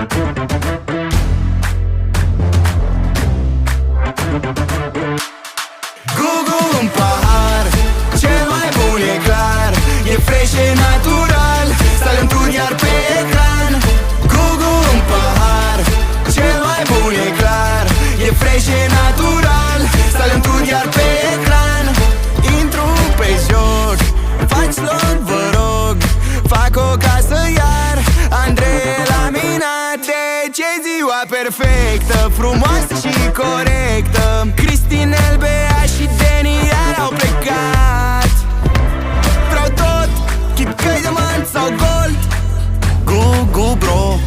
Gugu în pahar, cel mai bun e clar, e fresh, e natural, talentul iar pe ecran. Gugu în pahar, cel mai bun e clar, e fresh, e natural, talentul iar pe ecran. Intru pe joc, faci loc, vă rog, fac o casă iar, Andrei laminat. Deci e ziua perfectă, frumoasă și corectă. Cristinel, Bea și Deni iar au plecat. Vreau tot, chit că-i diamant sau gold. Gugu bro,